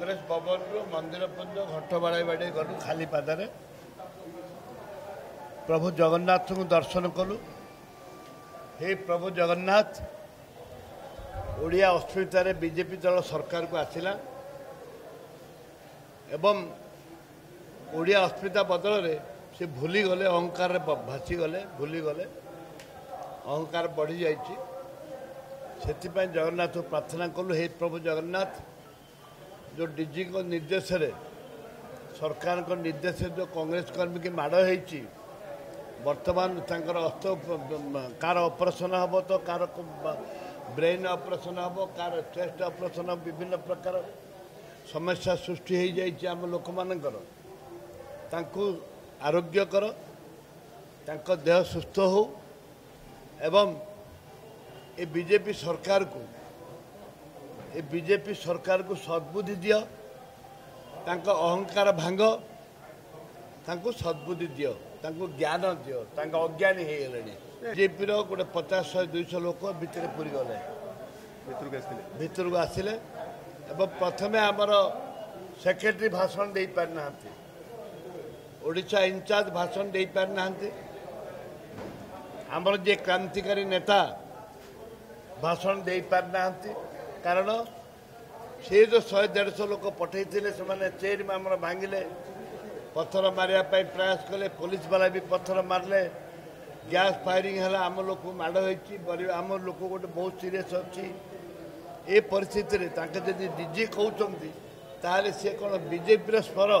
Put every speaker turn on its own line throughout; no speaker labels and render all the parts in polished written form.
कांग्रेस भवन रु मंदिर पर्यंत घट बाड़े बाड़े गलु खाली पादे प्रभु जगन्नाथ को दर्शन कलु। हे प्रभु जगन्नाथ ओडिया अस्मिता बीजेपी दल सरकार को आसिला एवं ओडिया अस्मिता बदल रे से भूली गले अहंकार भासी गले भूली गले अहंकार बढ़ी जाइए से जगन्नाथ प्रार्थना कलु। हे प्रभु जगन्नाथ जो डीजी को निर्देश रे सरकार को निर्देश जो कांग्रेस कर्मी की माड़ होती वर्तमान तांकर हस्त कार ऑपरेशन हम तो कार ब्रेन ऑपरेशन हम कार चेस्ट ऑपरेशन विभिन्न प्रकार समस्या सृष्टि हो जाइए आम लोक मानकर आरोग्यकर तांको देह सुस्थ हो एवं ये बीजेपी सरकार को सद्बुद्धि दियो तांको अहंकार भांग तांको सद्बुद्धि दियो तांको ज्ञान दियो तांको अज्ञानी हो गले बीजेपी गोटे 50-100-200 लोक भितर पूरी गले भितर को आसिले एवं प्रथमे आमर सेक्रेटरी भाषण दे पारना ओडिशा इंचार्ज भाषण दे पारना आमर जे क्रांतिकारी नेता भाषण दे पारना कारण से जो 100-150 लोक पठे से चेयर में आम भांगिले पत्थर मारे प्रयास कले पुलिस वाला भी पत्थर मारले गैस फायरिंग है आम लोक माड़ होती आम लोक गोटे बहुत सीरीयस अच्छी ए परिस्थिति रे जदि डीजी कहते ताले सी कौन बीजेपी स्वर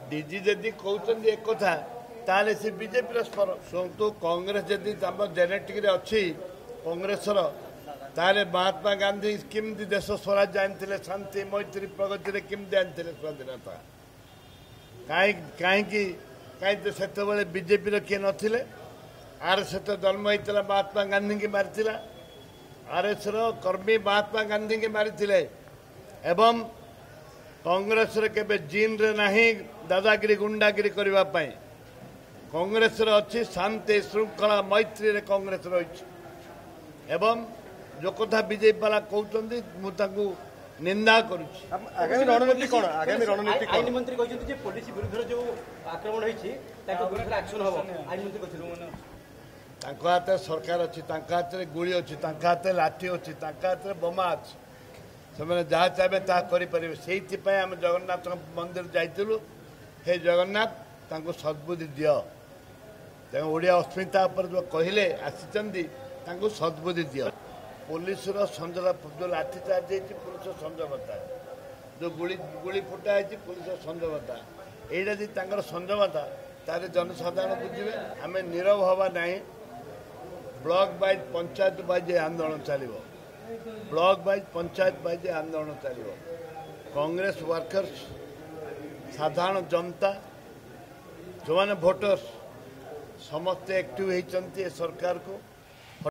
डीजी जदि कहते एक कथा ताले सी बीजेपी स्वर शुणु कांग्रेस जदि जेनेटिक अच्छी कांग्रेस ताले महात्मा गांधी किमती देश स्वराज जानते शांति मैत्री प्रगति रे किमती जानते स्वाधीनता कहीं से बीजेपी किए नथिले आरएसएस जन्म होता महात्मा गांधी की मारी आरएस कर्मी महात्मा गांधी की मारी एवं कांग्रेस केबे जीन रे नहीं दादागिरी गुंडागिरी करने कांग्रेस अच्छी शांति श्रृंखला मैत्री रे कांग्रेस रही एवं जो कथा बीजेपी वाला कहते मुझे निंदा करुच्ची
आगामी रणनीति कौन आगामी रणनीति
आईन मंत्री कहते जे पुलिस विरुद्ध जो आक्रमण होइछि ताको विरुद्ध एक्शन हबो आईन मंत्री कहते
हाथ सरकार अच्छी हाथ में गुड़ी अच्छी हाथ में लाठी अच्छी हाथ में बोमा अच्छी से जहाँ चाहे ता करें से आम जगन्नाथ मंदिर जाइलु। हे जगन्नाथ तांको सद्बुद्धि दियो ओडिया अस्मिता पर जो कहले आसी सद्बुद्धि दियो पुलिस संजोगा जो लाठीचार्ज होती पुलिस संजमता जो गुड़ी फुटा है पुलिस संजमता यहाँ जी संजमता तार जनसाधारण बुझे आम नीरव हवा ना ब्लॉक वाइज पंचायत वाइज आंदोलन चलो ब्लॉक वाइज पंचायत वाइज आंदोलन चलो कांग्रेस वर्कर्स साधारण जनता जो मैंने भोटर्स समस्ते एक्टिव होती सरकार को